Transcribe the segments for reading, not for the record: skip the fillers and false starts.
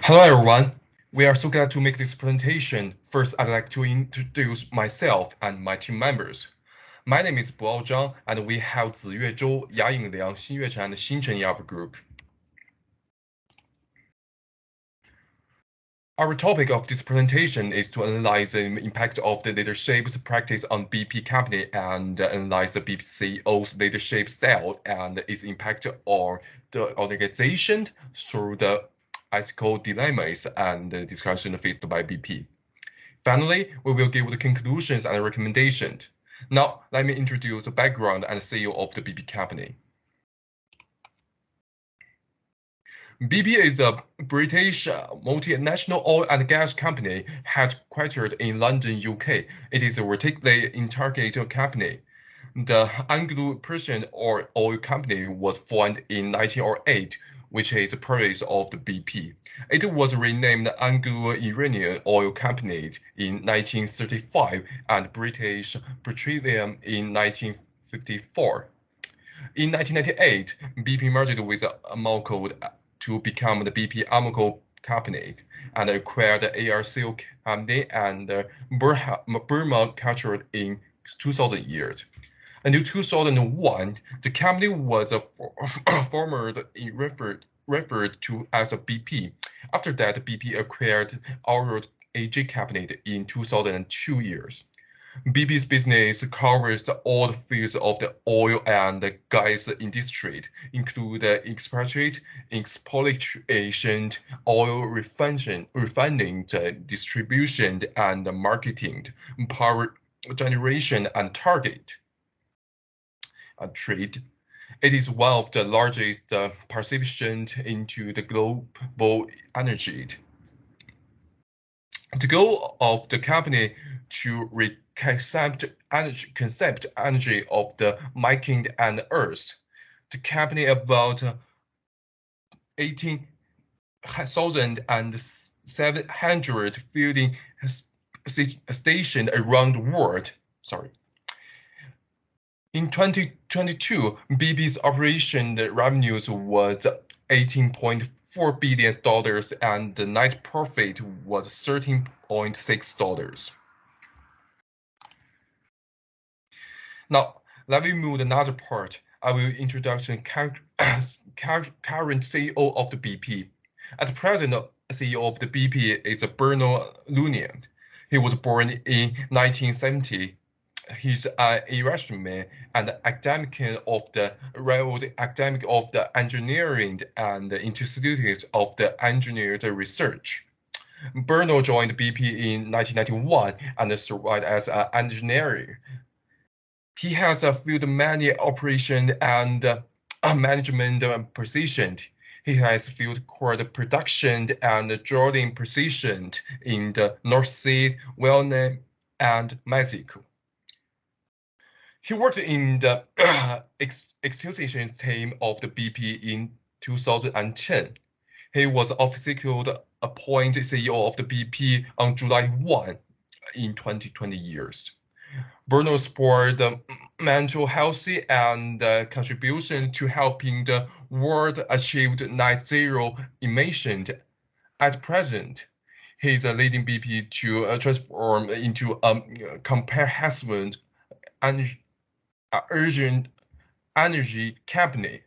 Hello everyone, we are so glad to make this presentation. First, I'd like to introduce myself and my team members. My name is Boao Zhang, and we have Ziyue Zhou, Liang, Xinyue Chen, and Xin Chen in our group. Our topic of this presentation is to analyze the impact of the leadership practice on BP company and analyze the BP CEO's leadership style and its impact on the organization through the ethical dilemmas and the discussion faced by BP. Finally, we will give the conclusions and recommendations. Now, let me introduce the background and CEO of the BP company. BP is a British multinational oil and gas company headquartered in London, UK. It is a vertically integrated company. The Anglo-Persian oil company was formed in 1908, which is the previous of the BP. It was renamed Anglo-Iranian Oil Company in 1935 and British Petroleum in 1954. In 1998, BP merged with Amoco to become the BP Amoco Company and acquired the ARCO Company and Burma Culture in 2000 years. Until 2001, the company was formerly referred to as a BP. After that, BP acquired our AG Company in 2002 years. BP's business covers all the fields of the oil and gas industry, including exploitation, oil refining, distribution and marketing, power generation, and trade. It is one of the largest participants into the global energy. The goal of the company to concept energy of the making and earth. The company about 18,700 filling stations around the world. In 2022, BP's operation revenues was $18.4 billion and the net profit was $13.6. Now, let me move to another part. I will introduce the current CEO of the BP. At present, CEO of the BP is Bernard Liang. He was born in 1970. He's an Irishman and academic of the Railroad Academy of the Engineering and the Institute of the Engineers Research. Bernard joined BP in 1991 and served as an engineer. He has filled many operation and management positions. He has filled core production and drilling positions in the North Sea, Vietnam, and Mexico. He worked in the execution team of the BP in 2010. He was officially appointed CEO of the BP on July 1 in 2020 years. Bernard supported mental health and contribution to helping the world achieve net zero emissions. At present, he is leading BP to transform into a comprehensive urgent energy company.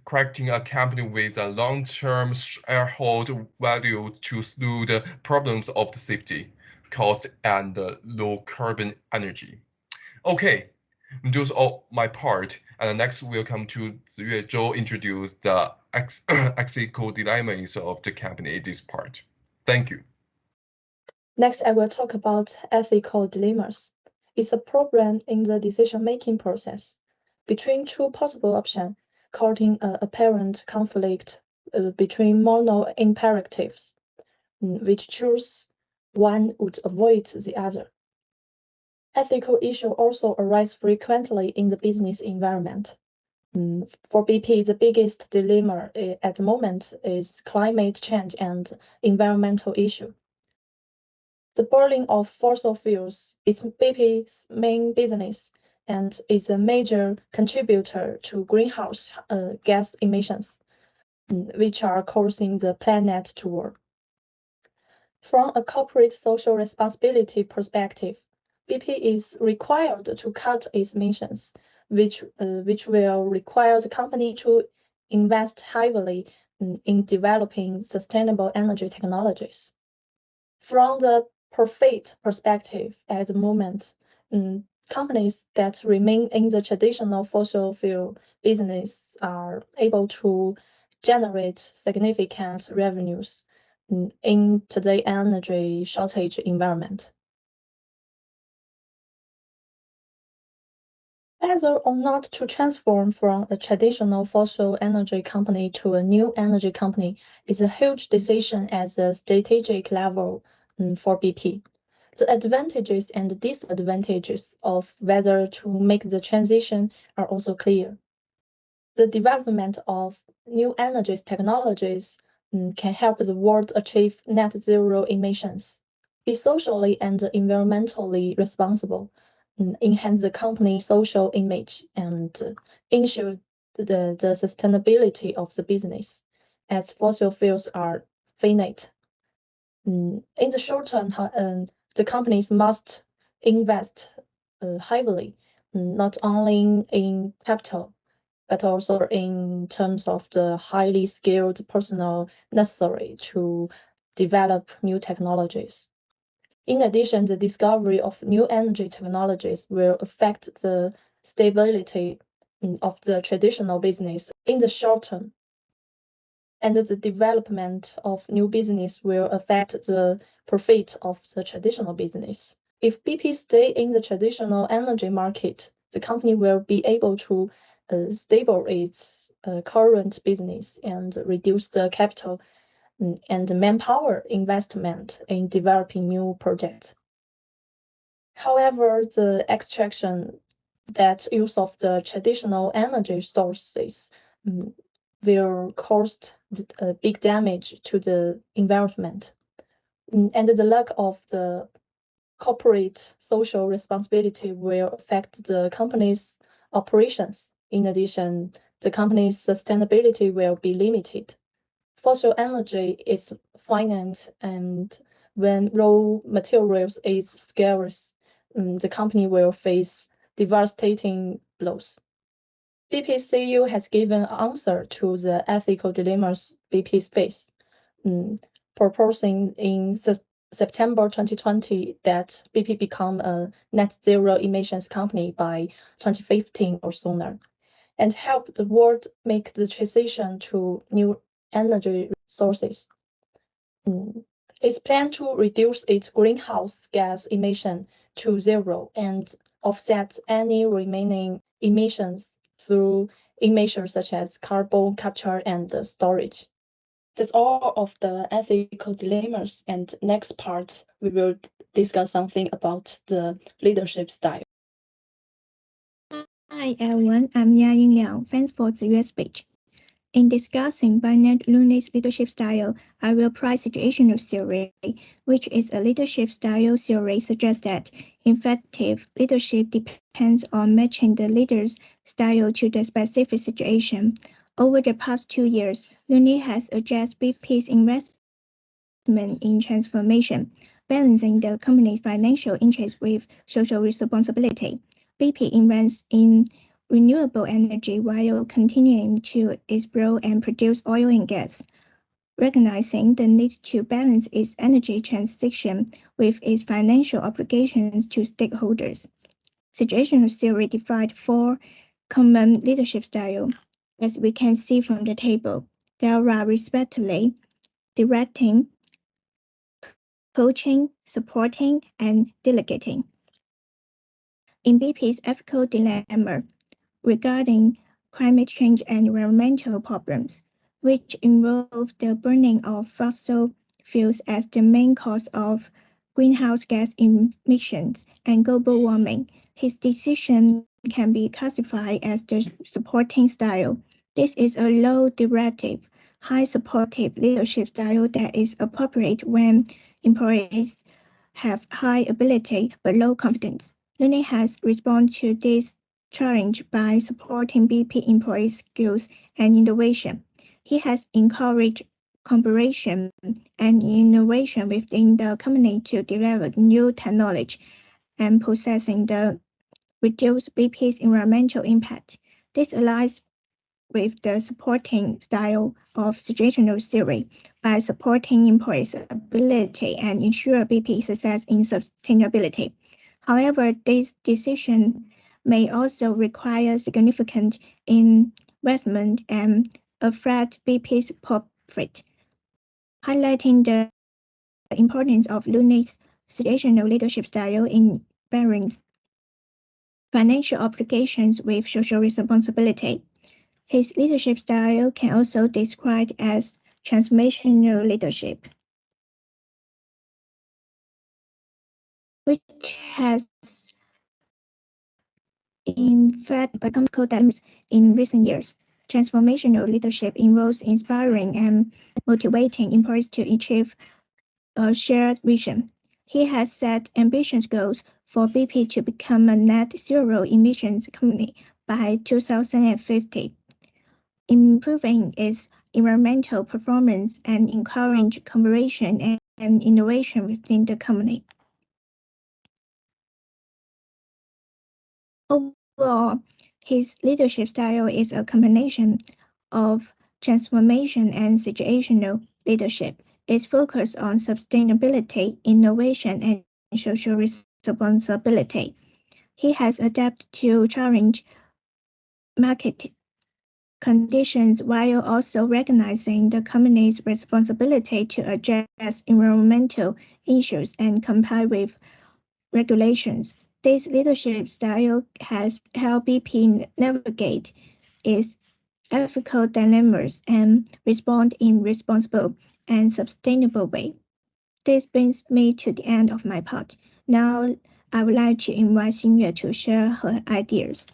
Creating a company with a long-term shareholder value to solve the problems of the safety, cost, and low carbon energy. Okay, those are my part. And next we'll come to Ziyue Zhou introduce the ethical dilemmas of the company this part. Thank you. Next, I will talk about ethical dilemmas. It's a problem in the decision-making process between two possible options, causing an apparent conflict between moral imperatives, which choose one would avoid the other. Ethical issues also arise frequently in the business environment. For BP, the biggest dilemma at the moment is climate change and environmental issue. The burning of fossil fuels is BP's main business and is a major contributor to greenhouse gas emissions. which are causing the planet to war. From a corporate social responsibility perspective, BP is required to cut its emissions, which will require the company to invest heavily in developing sustainable energy technologies. From the profit perspective at the moment, companies that remain in the traditional fossil fuel business are able to generate significant revenues in today's energy shortage environment. Whether or not to transform from a traditional fossil energy company to a new energy company is a huge decision at the strategic level for BP. The advantages and disadvantages of whether to make the transition are also clear. The development of new energy technologies can help the world achieve net zero emissions, be socially and environmentally responsible, enhance the company's social image, and ensure the sustainability of the business, as fossil fuels are finite. In the short term, the companies must invest heavily, not only in capital, but also in terms of the highly skilled personnel necessary to develop new technologies. In addition, the discovery of new energy technologies will affect the stability of the traditional business in the short term. And the development of new business will affect the profit of the traditional business. If BP stay in the traditional energy market, the company will be able to stable its current business and reduce the capital and manpower investment in developing new projects. However, the extraction that use of the traditional energy sources will cause big damage to the environment. And the lack of the corporate social responsibility will affect the company's operations. In addition, the company's sustainability will be limited. Fossil energy is finite, and when raw materials is scarce, the company will face devastating blows. BP's CEO has given an answer to the ethical dilemmas BP's face, proposing in September 2020 that BP become a net zero emissions company by 2015 or sooner, and help the world make the transition to new energy sources. It's planned to reduce its greenhouse gas emission to zero and offset any remaining emissions through measures such as carbon capture and storage. That's all of the ethical dilemmas, and next part we will discuss something about the leadership style. Hi everyone, I'm Liang. Thanks for the US speech. In discussing Bernard Looney's leadership style, I will apply situational theory, which is a leadership style theory suggests that effective leadership depends on matching the leader's style to the specific situation. Over the past 2 years, Looney has addressed BP's investment in transformation, balancing the company's financial interests with social responsibility. BP invests in renewable energy while continuing to explore and produce oil and gas, recognizing the need to balance its energy transition with its financial obligations to stakeholders. Situational theory defined 4 common leadership styles. As we can see from the table, there are respectively directing, coaching, supporting, and delegating. In BP's ethical dilemma, regarding climate change and environmental problems, which involve the burning of fossil fuels as the main cause of greenhouse gas emissions and global warming. His decision can be classified as the supporting style. This is a low directive, high supportive leadership style that is appropriate when employees have high ability but low confidence. Looney has responded to this challenge by supporting BP employee skills and innovation. He has encouraged cooperation and innovation within the company to develop new technology and processing the reduce BP's environmental impact. This aligns with the supporting style of situational theory by supporting employees' ability and ensure BP success in sustainability. However, this decision may also require significant investment and affect BP's profit, highlighting the importance of Lunay's situational leadership style in bearing financial obligations with social responsibility. His leadership style can also be described as transformational leadership, which has in fact become dilemmas in recent years. Transformational leadership involves inspiring and motivating employees to achieve a shared vision. He has set ambitious goals for BP to become a net zero emissions company by 2050, improving its environmental performance and encourage collaboration and innovation within the company. Overall, his leadership style is a combination of transformation and situational leadership. It's focused on sustainability, innovation, and social responsibility. He has adapted to challenge market conditions while also recognizing the company's responsibility to address environmental issues and comply with regulations. This leadership style has helped BP navigate its ethical dilemmas and respond in responsible and sustainable way. This brings me to the end of my part. Now, I would like to invite Xinyue to share her ideas.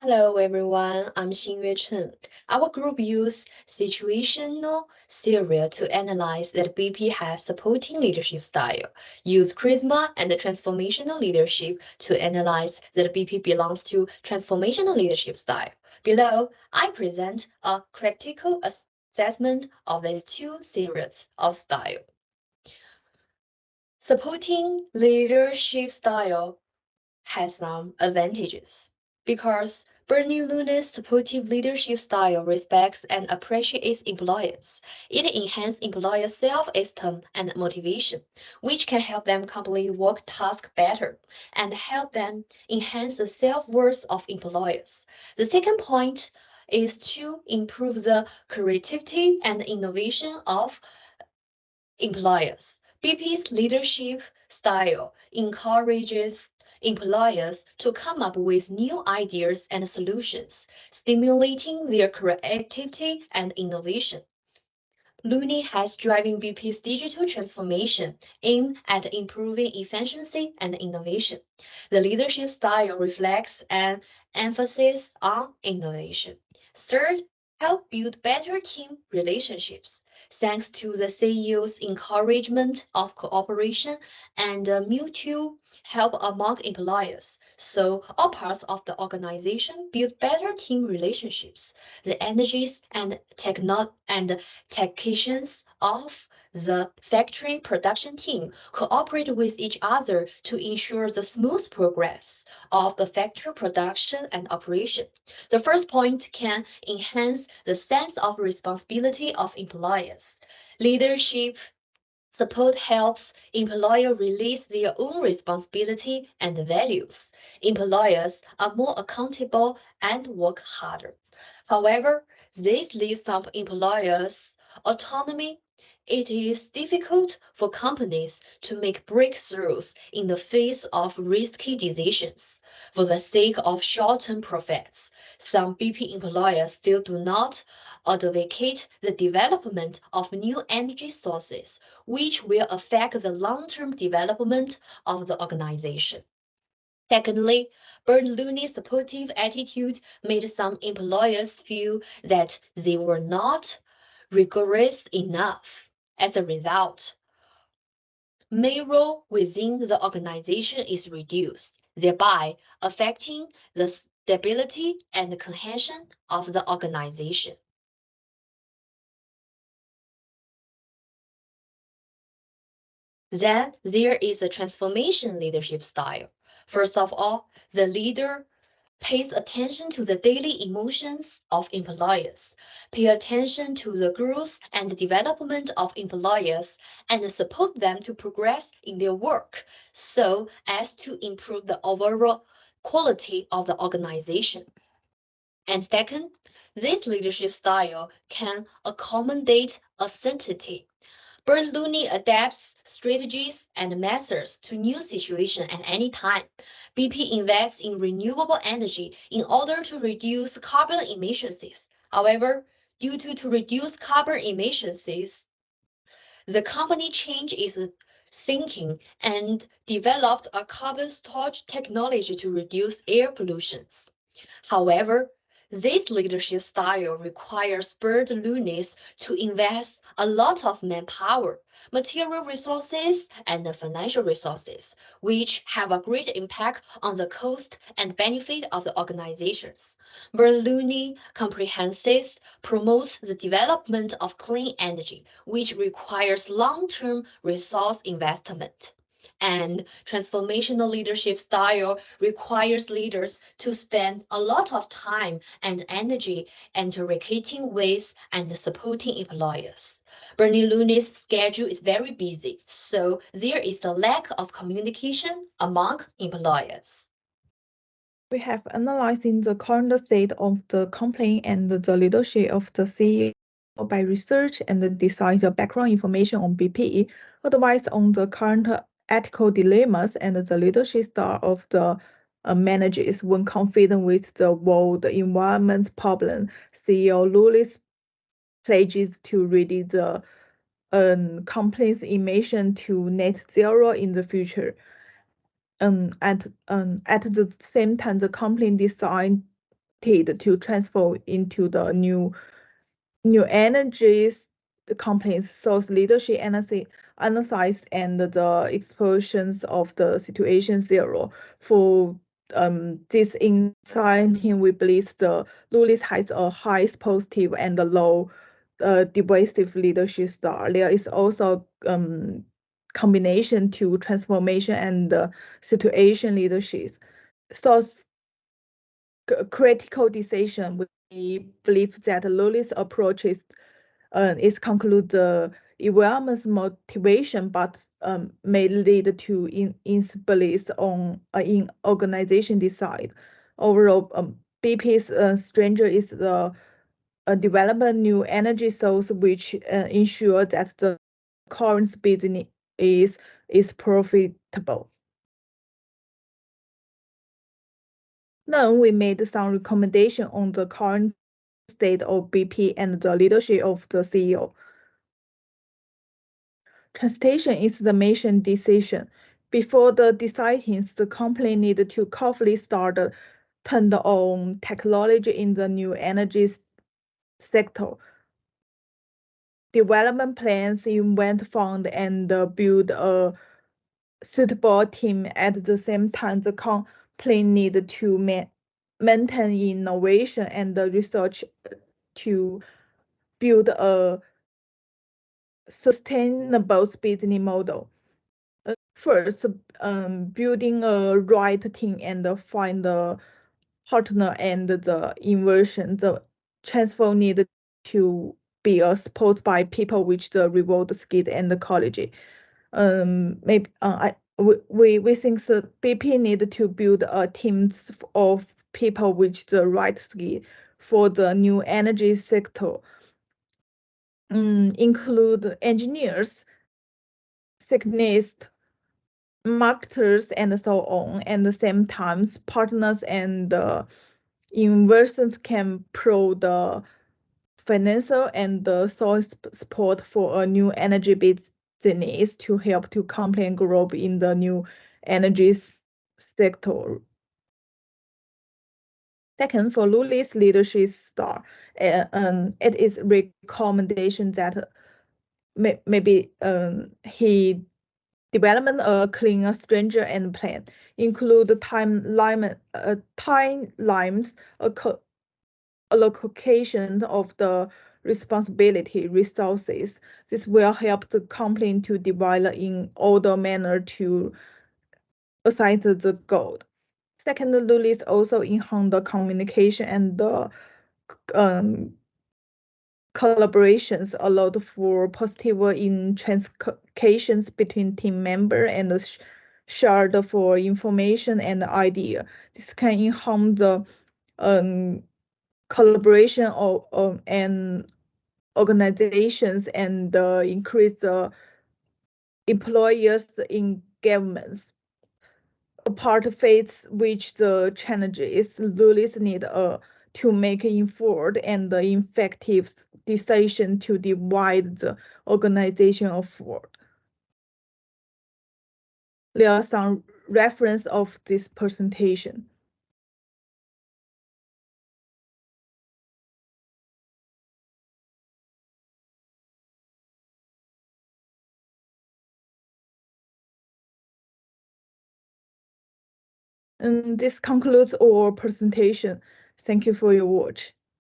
Hello everyone, I'm Xinyue Chen. Our group uses situational theory to analyze that BP has supporting leadership style, use charisma and transformational leadership to analyze that BP belongs to transformational leadership style. Below, I present a critical assessment of these two theories of style. Supporting leadership style has some advantages because Bernie Luna's supportive leadership style respects and appreciates employees. It enhances employer self-esteem and motivation, which can help them complete work tasks better and help them enhance the self-worth of employers. The second point is to improve the creativity and innovation of employers. BP's leadership style encourages employers to come up with new ideas and solutions, stimulating their creativity and innovation. Looney has driving BP's digital transformation aimed at improving efficiency and innovation. The leadership style reflects an emphasis on innovation. Third, help build better team relationships. Thanks to the CEO's encouragement of cooperation and mutual help among employees, so all parts of the organization build better team relationships. The energies and technicians of the factory production team cooperate with each other to ensure the smooth progress of the factory production and operation. The first point can enhance the sense of responsibility of employees. Leadership support helps employers release their own responsibility and values. Employers are more accountable and work harder. However, this leaves some employers autonomy. It is difficult for companies to make breakthroughs in the face of risky decisions. For the sake of short-term profits, some BP employers still do not advocate the development of new energy sources, which will affect the long-term development of the organization. Secondly, Bernoulli's supportive attitude made some employers feel that they were not rigorous enough. As a result, role within the organization is reduced, thereby affecting the stability, and cohesion of the organization. Then there is a transformation leadership style. First of all, the leader pays attention to the daily emotions of employees, pay attention to the growth and development of employees, and support them to progress in their work so as to improve the overall quality of the organization. And second, this leadership style can accommodate uncertainty. Bernoulli adapts strategies and methods to new situations at any time. BP invests in renewable energy in order to reduce carbon emissions. However, due to reduce carbon emissions, the company changed its thinking and developed a carbon storage technology to reduce air pollution. However, this leadership style requires Bernoulli to invest a lot of manpower, material resources, and financial resources, which have a great impact on the cost and benefit of the organizations. Bernoulli comprehensive promotes the development of clean energy, which requires long-term resource investment. And transformational leadership style requires leaders to spend a lot of time and energy interacting with and supporting employees. Bernoulli's schedule is very busy, so there is a lack of communication among employees. We have analyzing the current state of the company and the leadership of the CEO by research and decide the background information on BP, advice on the current ethical dilemmas and the leadership style of the managers when confident with the world environment problem. CEO Lulis pledges to reduce the company's emission to net zero in the future. At the same time, the company decided to transfer into the new energies the company's source leadership analyze and the expressions of the situation zero. For this insight, we believe the Lulis has a high positive and a low divisive leadership style. There is also combination to transformation and situation leadership. So critical decision, we believe that Lulis approach is conclude the environment's motivation, but may lead to instability on in organization design. Overall, BP's strategy is the development new energy source which ensure that the current business is profitable. Then we made some recommendation on the current state of BP and the leadership of the CEO. Transportation is the mission decision. Before the deciding, the company needed to carefully start turn on technology in the new energy sector. Development plans, invent fund, and build a suitable team. At the same time, the company needed to maintain innovation and research to build a sustainable business model. First, building a right team and find the partner and the inversion. The transfer needed to be supported by people with the reward skill and the college. Maybe we think the BP need to build a team of people with the right skill for the new energy sector. Include engineers, technicians, marketers, and so on. At the same time, partners and investors can provide the financial and the social support for a new energy business to help to company grow in the new energy sector. Second, for Lulis leadership style, it is recommendation that maybe he development a cleaner strategy and plan, include timelines, allocation of the responsibility resources. This will help the company to develop in order manner to assign the goal. Second, Lulis also enhance the communication and the collaborations allowed for positive interactions between team members and shared for information and idea. This can enhance the collaboration of and organizations and increase the employers' engagements. Apart fates which the challenges Lulis need to make informed and effective decision to divide the organization forward. There are some reference of this presentation. And this concludes our presentation. Thank you for your watch.